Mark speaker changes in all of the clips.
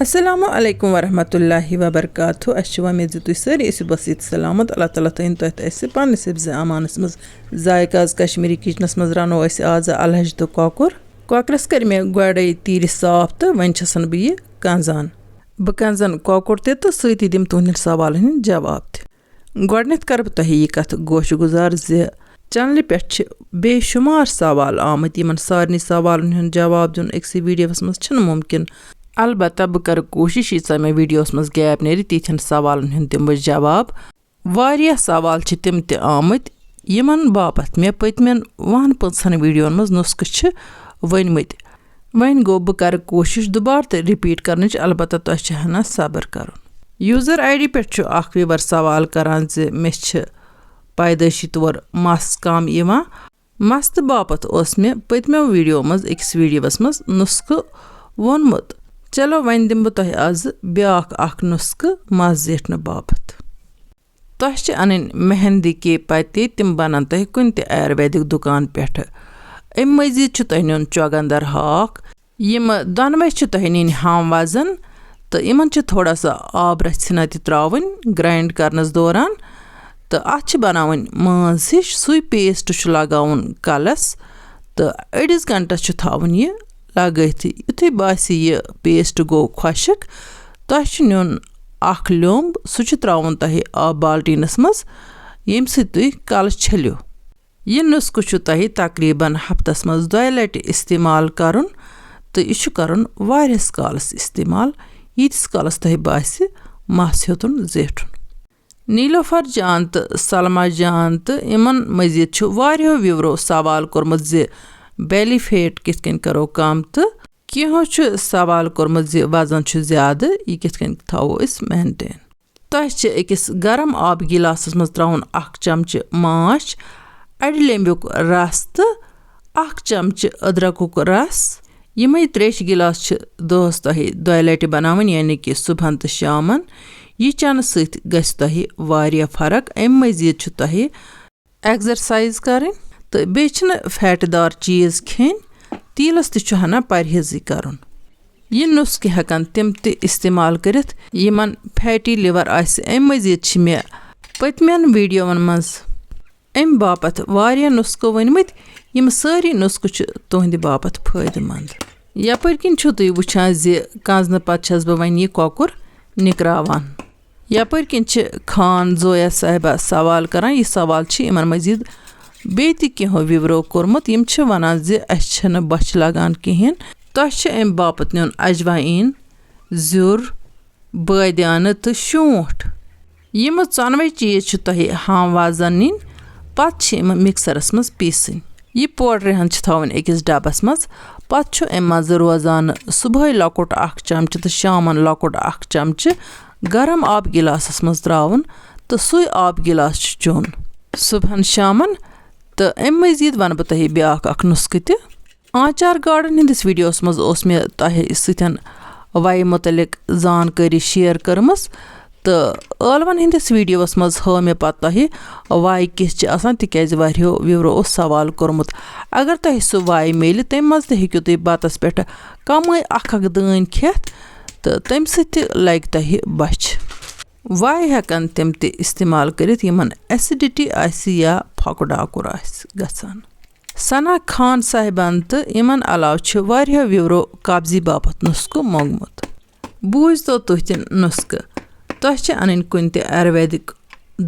Speaker 1: Assalamu alaikum warahmatullahi wabarakatuh. Ashwamid tu sari isi basit salamat Allah Taala tain to esse pan sebze amanas maz Zaikdar Kashmiri kitchens maz rano esse az Hache Ti Kokur. Kokras kar me godai tir saaf ta vanchasan bi kanzan. Ba kanzan kokur te to siti dim tuhnir sawalin jawab te. Godnet kar ta hi kat gosh guzar ze channel pech beshumar sawal amati man sarni sawalun hun jawab dun eksi videos maz chhan mumkin. Albatta bh kar koshish yitsa me videos maz gap neri tithen sawalun hun dim jawab variya sawal chi tim te amit yiman bapat me patmen 1% videon maz nusk ch vanmit vain go bh kar koshish dubar te repeat karnich albatta to ch hana sabr karun user id pech chu akh viewer sawal karan ze me ch paidashi tor mas kam yima mast bapat os me patme video maz x videos maz nusk vonmut Chalo vain dim bh toh az byak akh nusk mas zetna bapat toh ch anin mehendi ke pati tim banan toh kunti ayurvedic dukan peth em mazid ch toh nun chogandar hak yim danve ch toh nin ham wazan to iman ch thoda sa aab rachna ti trawin grind karnas doran to ach banawin mas hish sui paste ch lagaun kalas to edis ganta ch thavun ye lagaithi uthi basi ye paste go khashik toh nun akh lomb such trawun tahi ab baltinas mas yem sit kal chelyo ye nusku chu tahi takriban haftas mas doilet istemal karun to ishu karun various kalas istemal yitis kalas tahi basi mas hotun zetun Nilofar jant Salma jant iman mazid chu variyo vivro sawal kormut ze belly fat kitken karo kam to kho ch sawal kormut ze vazan ch zyada ye kitken thawo is maintain toh ch ekis garam ab gilasas maz traun akh chamch maash adi lembuk ras to akh chamch adrakuk ras yemay 3 gilas ch dos tahi doileti banavin yani ki subhan to shaman ye chan sit gas tahi variya farak em mazid ch tahi exercise karin to bechna fat dar cheese khen teelas ti chu hana parhezi karun ye nuski hakan tim te istemal karit yeman fatty liver as em mazid chi me patmen video man maz em bapat variya nusko vanmit yem sari nusku ch tohndi bapat faydamand yaparkin chu tu wuchan ze kanzna pachas ba vani kokur nikravan yaparkin ch khan zoya sahiba sawal karan ye sawal chi iman mazid बेति कहो विवरो कोरमत यम छ वनान जे अछन बच लगान कहिन तो छ M बापत neon अजवाइन जुर बदियान त शोंठ यम चनवे चीज छ तहि हां वाजनिन पत छ एम मिक्सरस मस पीसिन ये पाउडर हन छ थावन एकस डबस मस पत छ एम मज रोजान सुबह लकोट अख चमच त शामन लकोट अख चमच गरम आब गिलासस मस द्रावन त सुई आब गिलास चोन सुबहन शामन तो एम मजीद वन बह तह ब्याक अख नुस्ख त आचार गार्डन हंदिस वीडियोस मज ओस मे तह सतन वाई मुतलिक जानकारी शेयर करमस तो ٲلवन हंदिस वीडियोस मज ह मे पत तह वाई किस आसान तिकैज वारियो विवरो ओस सवाल कोरमुत अगर तह सु वाई मेल तम मज त हेक्यो तुम बतस पे कमै अख दान खेत तो तम सत लग तह बच वाई हेकन तम त इस्तेमाल करित यमन एसिडिटी आसि या फकडाकुर आसि गसान सना खान साहिबान तो यमन अलाव छ वारिया विवरो कब्जी बापत नुस्खो मोगमुत बूझ तो तुहतिन नुस्ख तह छ अनिन कुन ते आयुर्वेदिक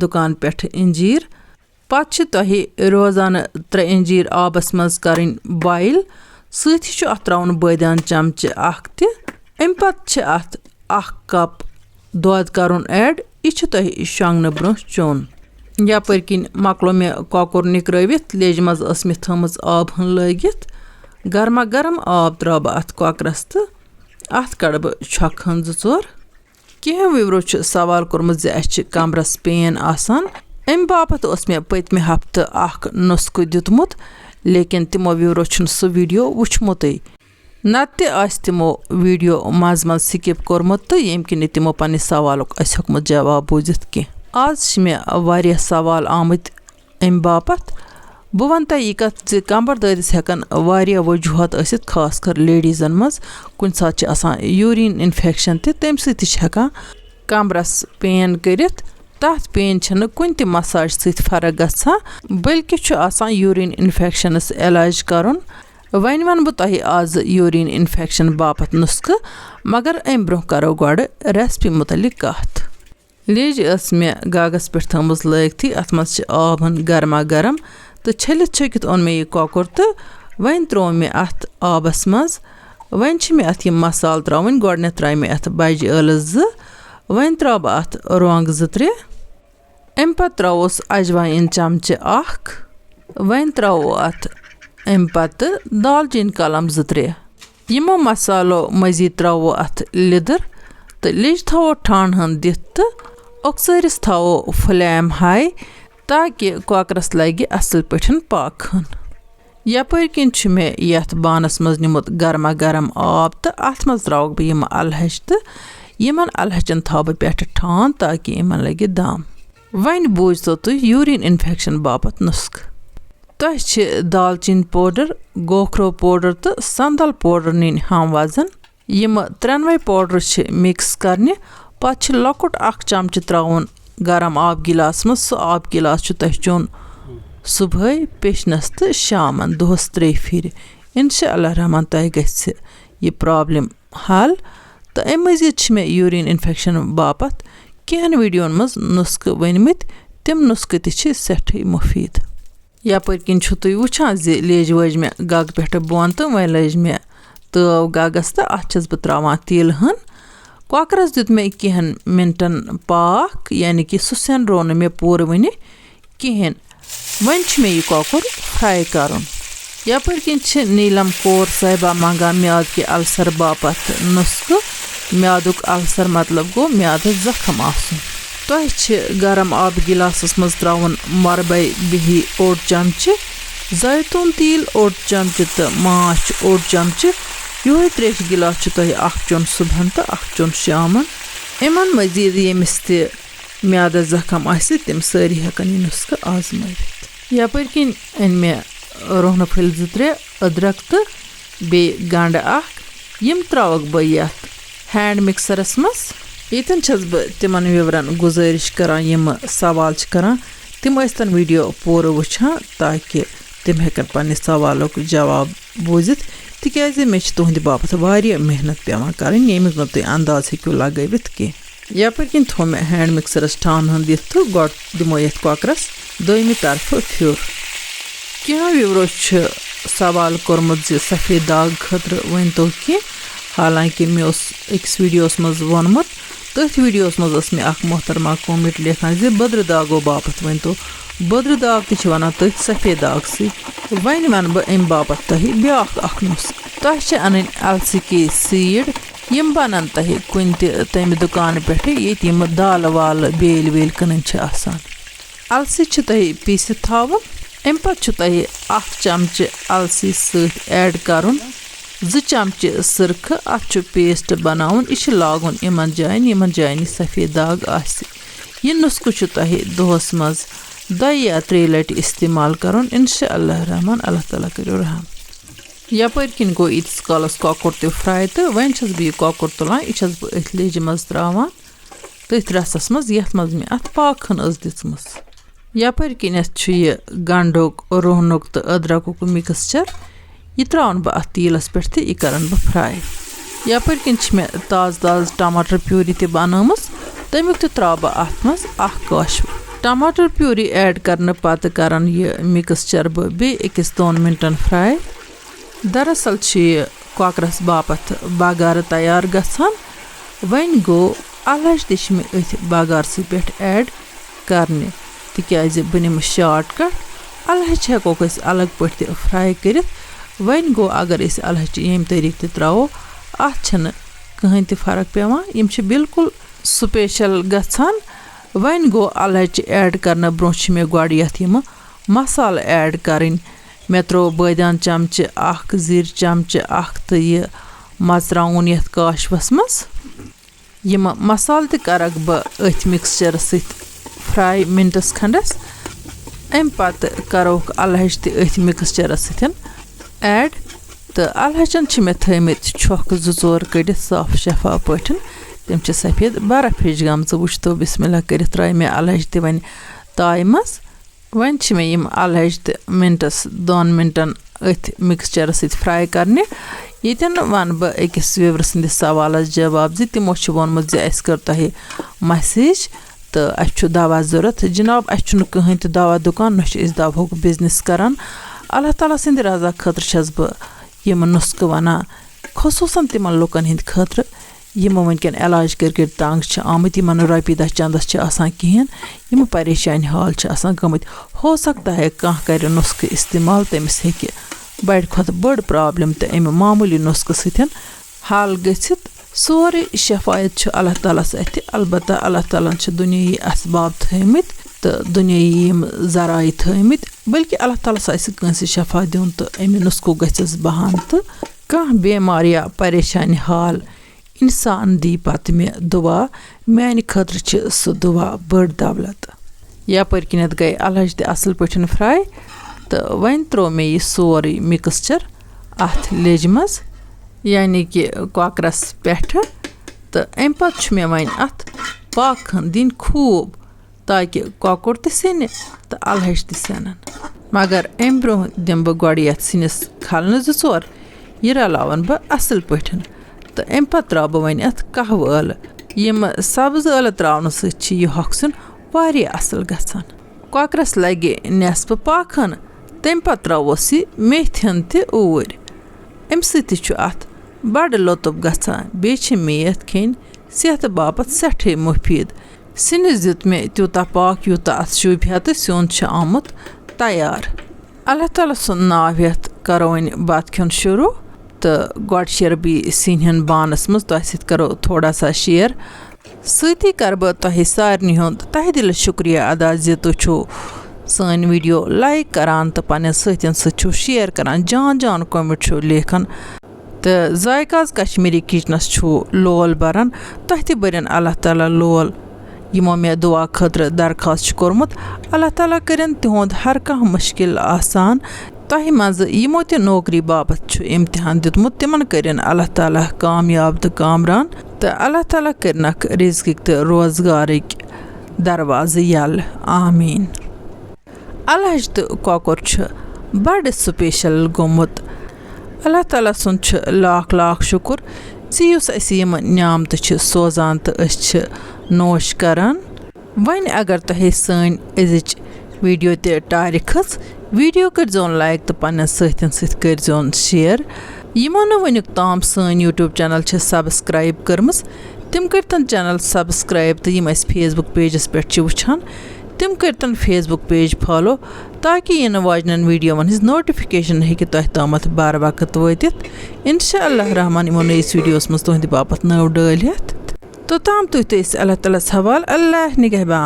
Speaker 1: दुकान पेठ इंजीर पत छ तह रोजान 3 इंजीर आबस मज करिन बॉइल सथि छ अथ त्राउन बदियान चमच अख ते एम पत छ अथ 1 कप दोद करन ऐड इछ तह शांगन ब्रोह चोन यापर्किन मकलो मे कोकुर निकरवित लेज मज असमि थमज आब हन लगित गर्मा गरम आब त्रब अथ कोकरस त अथ कड़ब छक हन जोर केह विवरो छ सवाल कोरमज जे अछ कमरस पेन आसान एम बापत ओस मे पतमे हफ्त अख नुस्ख दितमुत लेकिन तिमो विवरो छन सु वीडियो वुचमुतै नते आस तिमो वीडियो मज मज स्किप कोरमुत तो यमकिन तिमो पन्ने सवालुक अस हकमुत जवाब बूजित के आज मे वारिया सवाल आमत एम बापत بہٕ وَنہٕ تۄہہِ یہِ کَتھ زِ کَمبَر دٲدِس ہٮ۪کَن واریاہ وجوٗہات ٲسِتھ خاص کر لیڈیٖزَن منٛز کُنہِ ساتہٕ چھِ آسان یوٗریٖن اِنفٮ۪کشَن تہِ تَمہِ سۭتۍ تہِ چھِ ہٮ۪کان کَمبرَس پین کٔرِتھ تَتھ پین چھَنہٕ کُنہِ تہِ مَساج سۭتۍ فرق گژھان بٔلکہِ چھُ آسان یوٗریٖن اِنفٮ۪کشَنَس علاج کَرُن وۄنۍ وَنہٕ بہٕ تۄہہِ آزٕ یوٗریٖن اِنفٮ۪کشَن باپتھ نُسخہٕ مگر اَمہِ برٛونٛہہ کَرو گۄڈٕ رٮ۪سپی مُتعلِق کَتھ لیجہِ ٲس مےٚ گاگَس پٮ۪ٹھ تھٲومٕژ لٲگتھٕے اَتھ منٛز چھِ آب ہن گرما گرم تہٕ چھٔلِتھ چھٔکِتھ اوٚن مےٚ یہِ کۄکُر تہٕ وۄنۍ ترٛوو مےٚ اَتھ آبَس منٛز وۄنۍ چھِ مےٚ اَتھ یِم مصالہٕ ترٛاوٕنۍ گۄڈٕنٮ۪تھ ترٛایہِ مےٚ اَتھ بَجہِ ٲلہٕ 2 وۄنۍ ترٛاوٕ بہٕ اَتھ رۄنٛگ 2-3 اَمہِ پَتہٕ ترٛاووس اجوایِن چمچہٕ 1 وۄنۍ ترٛاوو اَتھ اَمہِ پَتہٕ دالچیٖن کلم 2-3 یِمو مصالو مٔزیٖد ترٛاوو اَتھ لیٚدٕر تہٕ لیٚجہِ تھاوو ٹھانٛڈ ہن دِتھ تہٕ اوٚکسٲرِس تھاوو فٕلیم ہاے تاکہِ کۄکرَس لَگہِ اَصٕل پٲٹھۍ پاکہٕ ہن یَپٲرۍ کِنۍ چھُ مےٚ یَتھ بانَس منٛز نِمُت گرما گرم آب تہٕ اَتھ منٛز ترٛاوَکھ بہٕ یِم اَلہٕ ہَچہِ تہٕ یِمن اَلہٕ ہَچَن تھاوٕ بہٕ پٮ۪ٹھٕ ٹھانٛد تاکہِ یِمن لَگہِ دم وۄنۍ بوٗزتو تُہۍ یوٗریٖن اِنفٮ۪کشَن باپتھ نُسخہٕ تۄہہِ چھِ دالچیٖن پوڈر گوکھرو پوڈر تہٕ سنٛدل پوڈر نِنۍ ہم وزن یِمہٕ 3 پوڈر چھِ مِکٕس کرنہِ پتہٕ چھِ لۄکُٹ 1 چمچہٕ ترٛاوُن گرم آب گِلاس منٛز سُہ آب گِلاس چھُ تۄہہِ چیوٚن صُبحٲے پیشنَس تہٕ شامن دۄہس 3 پھِرِ اِنشاء اللہ رحمان تۄہہِ گژھِ یہِ پرٛابلِم حل تہٕ اَمہِ مٔزیٖد چھِ مےٚ یوٗریٖن اِنفٮ۪کشَن باپتھ کینٛہَن ویٖڈیوَن منٛز نُسخہٕ ؤنۍمٕتۍ تِم نُسخہٕ تہِ چھِ سٮ۪ٹھٕے مُفیٖد یَپٲرۍ کِنۍ چھُو تُہۍ وٕچھان زِ لیجہِ وٲج مےٚ گگہٕ پٮ۪ٹھٕ بۄن تہٕ وۄنۍ لٲج مےٚ تٲو گگَس تہٕ اَتھ چھَس بہٕ ترٛاوان تیٖلہٕ ہن کۄکرَس دیُت مےٚ کینٛہَن مِنٹَن پاکھ یعنی کہِ سُہ سٮ۪نرو نہٕ مےٚ پوٗرٕ وٕنہِ کِہیٖنۍ وۄنۍ چھُ مےٚ یہِ کۄکُر فرٛاے کَرُن یَپٲرۍ کِنۍ چھِ نیٖلم کور صاحبہ منٛگان میادٕ کہِ اَلسر باپتھ نُسخہٕ میادُک اَلسر مطلب گوٚو میادَس زخم آسُن تۄہہِ چھِ گرم آبہٕ گِلاسَس منٛز ترٛاوُن مۄربے بِہی 1 چمچہٕ زایتوٗن تیٖل 1 چمچہٕ تہٕ ماچھ 1 چمچہٕ یِہوٚے ترٛیشہِ گِلاس چھُ تۄہہِ 1 چیوٚن صُبحن تہٕ 1 چیوٚن شامن یِمن مٔزیٖد ییٚمِس تہِ میادَس زخم آسہِ تِم سٲری ہٮ۪کن یہِ نُسخہٕ آزمٲوِتھ یَپٲرۍ کِنۍ أنۍ مےٚ رۄہنہٕ پھٔلۍ 2-3 أدرکھ تہٕ بیٚیہِ گنٛڈٕ 1 یِم ترٛاوَکھ بہٕ یَتھ ہینٛڈ مِکسَرَس منٛز ییٚتٮ۪ن چھَس بہٕ تِمن وِورَن گُزٲرِش کَران یِمہٕ سوال چھِ کَران تِم ٲسۍ تَن ویٖڈیو پوٗرٕ وٕچھان تاکہِ تِم ہٮ۪کَن پنٛنہِ سوالُک جواب بوٗزِتھ تِکیٛازِ مےٚ چھِ تُہٕنٛدِ باپتھ واریاہ محنت پٮ۪وان کَرٕنۍ ییٚمیُک نہٕ تُہۍ انداز ہیٚکِو لگٲوِتھ کینٛہہ یَپٲرۍ کِنۍ تھوٚو مےٚ ہینٛڈ مِکسَرَس ٹھانٛڈ ہن دِتھ تہٕ گۄڈٕ دِمو یَتھ کۄکرَس دوٚیمہِ طرفہٕ پھیُر کینٛہہ وِورو چھُ سوال کوٚرمُت زِ سفید داغ خٲطرٕ ؤنۍتو کینٛہہ حالانکہِ مےٚ اوس أکِس ویٖڈیوَس منٛز ووٚنمُت تٔتھۍ ویٖڈیوَس منٛز ٲس مےٚ اَکھ محترمہ کومٮ۪نٛٹ لیکھان زِ بٔدرٕ داغو باپتھ ؤنۍتو بٔدرٕ داغ تہِ چھِ وَنان تٔتھۍ سفید داغ سۭتۍ وۄنۍ وَنہٕ بہٕ اَمہِ باپتھ تۄہہِ بیٛاکھ اَکھ نُسخہٕ تۄہہِ چھِ اَنٕنۍ السِکی سیٖڈ یِم بَنَن تۄہہِ کُنہِ تہِ تَمہِ دُکانہٕ پٮ۪ٹھٕ ییٚتہِ یِم دالہٕ والہٕ بیٚلۍ ویٚلۍ کٕنٕنۍ چھِ آسان اَلسہِ چھِ تۄہہِ پیٖسِتھ تھاوُن اَمہِ پَتہٕ چھُ تۄہہِ 1 چمچہٕ اَلسی سۭتۍ ایڈ کَرُن 2 چمچہٕ سٕرخہٕ اَتھ چھُ پیسٹ بَناوُن یہِ چھُ لاگُن یِمن جایَن یہِ سفید داغ آسہِ یہِ نُسخہٕ چھُ تۄہہِ دۄہَس منٛز 2 یا 3 لَٹہِ اِستعمال کَرُن اِنشاء اللہ رحمان اللہ تعالیٰ کٔرِو رحم یَپٲرۍ کِنۍ گوٚو ییٖتِس کالَس کۄکُر تہِ فرٛاے تہٕ وۄنۍ چھَس بہٕ یہِ کۄکُر تُلان یہِ چھَس بہٕ أتھۍ لیجہِ منٛز ترٛاوان تٔتھۍ رَسَس منٛز یَتھ منٛز مےٚ اَتھ پاکہٕ ہن ٲس دِژمٕژ یَپٲرۍ کِنٮ۪تھ چھُ یہِ گنٛڈُک رۄہنُک تہٕ أدرَکُک مِکسچَر یہِ ترٛاوَن بہٕ اَتھ تیٖلَس پٮ۪ٹھ تہٕ یہِ کَرَن بہٕ فرٛاے یَپٲرۍ کِنۍ چھِ مےٚ تازٕ ٹماٹر پیوٗری تہِ بَنٲومٕژ تَمیُک تہِ ترٛاوٕ بہٕ اَتھ منٛز 1 کاشوٕ ٹماٹر پیوٗری ایڈ کَرنہٕ پَتہٕ کَرَن یہِ مِکسچَر بہٕ بیٚیہِ 1-2 مِنٹَن فرٛاے دراصل چھِ یہِ کۄکرَس باپتھ بَغارٕ تیار گژھان وۄنۍ گوٚو اَلہٕ ہَچہِ تہِ چھِ مےٚ أتھۍ بَغارسٕے پٮ۪ٹھ ایڈ کَرنہِ تِکیٛازِ بہٕ نِمہٕ شاٹ کَٹ اَلہٕ ہَچہِ ہٮ۪کوکھ أسۍ الگ پٲٹھۍ تہِ فرٛاے کٔرِتھ وۄنۍ گوٚو اگر أسۍ اَلہٕ ہَچہِ ییٚمہِ طریٖقہٕ تہِ ترٛاوو اَتھ چھَنہٕ کٕہۭنۍ تہِ فرق پٮ۪وان یِم چھِ بِلکُل سُپیشَل گژھان وۄنۍ گوٚو اَلہٕ ہَچہِ ایڈ کَرنہٕ برٛونٛہہ چھِ مےٚ گۄڈٕ یَتھ یِمہٕ مصالہٕ ایڈ کَرٕنۍ مےٚ ترٛوو بٲدیان چمچہٕ 1 زِرِ چمچہٕ 1 تہٕ یہِ مَژراوُن یَتھ کاشوَس منٛز یِمہٕ مصالہٕ تہِ کَرَکھ بہٕ أتھۍ مِکسچَرَس سۭتۍ فرٛاے مِنٹَس کھنٛڈَس اَمہِ پَتہٕ کَروکھ اَلہٕ تہِ أتھۍ مِکسچَرَس سۭتۍ ایڈ تہٕ اَلہٕ ہَچَن چھِ مےٚ تھٲیمٕتۍ چھۄکھ 2-4 کٔڑِتھ صاف شفاف پٲٹھۍ تِم چھِ سفید برف ہِش گٔمژٕ وٕچھتو بِسمِ اللہ کٔرِتھ ترٛایہِ مےٚ اَلہٕ تہِ وۄنۍ تایہِ منٛز وۄنۍ چھِ مےٚ یِم اَلہٕ تہِ مِنٹَس 2 مِنٹَن أتھۍ مِکسچَرَس سۭتۍ فرٛاے کَرنہِ ییٚتٮ۪ن وَنہٕ بہٕ أکِس وِورٕ سٕنٛدِس سوالَس جواب زِ تِمو چھِ ووٚنمُت زِ اَسہِ کٔر تۄہہِ مسیج تہٕ اَسہِ چھُ دوا ضوٚرَتھ جِناب اَسہِ چھُنہٕ کٕہٕنۍ تہِ دوا دُکان نہ چھِ أسۍ دَوہُک بِزنِس کَران اللہ تعالیٰ سٕنٛدِ رضا خٲطرٕ چھَس بہٕ یِم نُسخہٕ وَنان خصوٗصاً تِمَن لُکَن ہِنٛدِ خٲطرٕ یِم وٕنکٮ۪ن علاج کٔرۍ تنٛگ چھِ آمٕتۍ یِمَن نہٕ رۄپیہِ دَہ چَندَس چھِ آسان کِہیٖنۍ یِم پریشٲنی حال چھِ آسان گٔمٕتۍ ہو سکتا ہے کانٛہہ کَرِ نُسخہٕ اِستعمال تٔمِس ہیٚکہِ بَڑِ کھۄتہٕ بٔڑ پرٛابلِم تہٕ اَمہِ معموٗلی نُسخہٕ سۭتۍ حل گٔژھِتھ سورُے شفایت چھُ اللہ تعالیٰ ہَس اَتھِ البتہ اللہ تعالیٰ ہَن چھِ دُنیٲیی اَسباب تھٲیمٕتۍ تہٕ دُنیٲیی یِم ذرایع تھٲیمٕتۍ بٔلکہِ اللہ تعالیٰ ہَس آسہِ کٲنٛسہِ شفا دیُن تہٕ اَمہِ نُسخُک گژھٮ۪س بہان تہٕ کانٛہہ بٮ۪مار یا پریشانہِ حال اِنسان دی پَتہٕ مےٚ دُعا میٛانہِ خٲطرٕ چھِ سُہ دُعا بٔڑ دولت یَپٲرۍ کِنٮ۪تھ گٔے اَلہٕ تہِ اَصٕل پٲٹھۍ فرٛاے تہٕ وۄنۍ ترٛوو مےٚ یہِ سورُے مِکسچَر اَتھ لیٚجہِ منٛز یعنی کہِ کۄکرَس پٮ۪ٹھٕ تہٕ اَمہِ پَتہٕ چھُ مےٚ وۄنۍ اَتھ پاکھَن دِنۍ خوٗب تاکہِ کۄکُر تہِ سٮ۪نہِ تہٕ اَلہٕ تہِ سٮ۪نَن مگر اَمہِ برٛونٛہہ دِمہٕ بہٕ گۄڈٕ یَتھ سِنِس کھَلنہٕ 2-4 یہِ رلاوَن بہٕ اَصٕل پٲٹھۍ تہٕ اَمہِ پَتہٕ ترٛاوٕ بہٕ وۄنۍ اَتھ قہوٕ ٲلہٕ یِمہٕ سبٕز ٲلہٕ ترٛاونہٕ سۭتۍ چھِ یہِ ہۄکھ سیُن واریاہ اَصٕل گژھان کۄکرَس لَگہِ نٮ۪صفہٕ پاکھَن تَمہِ پَتہٕ ترٛاووس یہِ میتھٮ۪ن تہِ اوٗرۍ اَمہِ سۭتۍ تہِ چھُ اَتھ بَڑٕ لطف گژھان بیٚیہِ چھِ میتھ کھیٚنۍ صحتہٕ باپَتھ سٮ۪ٹھٕے مُفیٖد سِنِس دیُت مےٚ تیوٗتاہ پاک یوٗتاہ اَتھ شوٗبہِ ہا تہٕ سیُن چھُ آمُت تیار اللہ تعالیٰ سُنٛد ناو ہٮ۪تھ کَرو وۄنۍ بَتہٕ کھیوٚن شروٗع تہٕ گۄڈٕ شیرٕ بہٕ سِنہِ ہُنٛد بانَس منٛز تۄہہِ سۭتۍ کَرو تھوڑا سا شِیر سۭتی کَرٕ بہٕ تۄہہِ سارنٕے ہُنٛد تَہہِ دِلہِ شُکریہ ادا زِ تُہۍ چھُو سٲنۍ ویٖڈیو لایک کَران تہٕ پنٛنٮ۪ن سۭتٮ۪ن سۭتۍ چھُو شِیر کَران جان جان کومٮ۪نٛٹ چھُو لیکھان تہٕ ذایقاز کشمیٖری کِچنَس چھُو لول بَران تۄہہِ تہِ بٔرِنۍ اللہ تعالیٰ لول یِمو مےٚ دُعا خٲطرٕ درخواست چھُ کوٚرمُت اللہ تعالیٰ کٔرِنۍ تِہُنٛد ہر کانٛہہ مُشکِل آسان تۄہہِ منٛزٕ یِمو تہِ نوکری باپَتھ چھُ اِمتِحان دیُتمُت تِمَن کٔرِنۍ اللہ تعالیٰ کامیاب تہٕ کامران تہٕ اللہ تعالیٰ کٔرِنَکھ رِزقٕکۍ تہٕ روزگارٕکۍ دروازٕ یَلہٕ آمیٖن اَلہٕ تہٕ کۄکُر چھُ بَڑٕ سُپیشَل گوٚمُت اللہ تعالیٰ سُنٛد چھُ لاکھ لاکھ شُکُر زِ یُس اَسہِ یِم نعمتہٕ چھِ سوزان تہٕ أسۍ چھِ نوش کَران وۄنۍ اگر تۄہہِ سٲنۍ أزِچ ویٖڈیو تہِ ٹارِ کھٔژ ویٖڈیو کٔرۍزیون لایک تہٕ پنٛنٮ۪ن سۭتٮ۪ن سۭتۍ کٔرۍزیون شِیر یِمو نہٕ وٕنیُک تام سٲنۍ یوٗٹیوٗب چَنَل چھِ سبسکرایب کٔرمٕژ تِم کٔرۍتَن چَنَل سبسکرایب تہٕ یِم اَسہِ فیس بُک پیجَس پٮ۪ٹھ چھِ وٕچھان تِم کٔرۍتَن فیس بُک پیج فالو تاکہِ یِنہٕ واجنٮ۪ن ویٖڈیووَن ہِنٛز نوٹِفِکیشَن ہیٚکہِ تۄہہِ تامَتھ بار وقت وٲتِتھ اِنشاء اللہ رحمان یِمو نٔیِس ویٖڈیوَس منٛز تُہٕنٛدِ باپَتھ نٔو ڈٲلۍ ہٮ۪تھ توٚتام تُہۍ تہِ ٲسۍ اللہ تعالیٰ ہَس حوالہٕ اللہ نِگہبان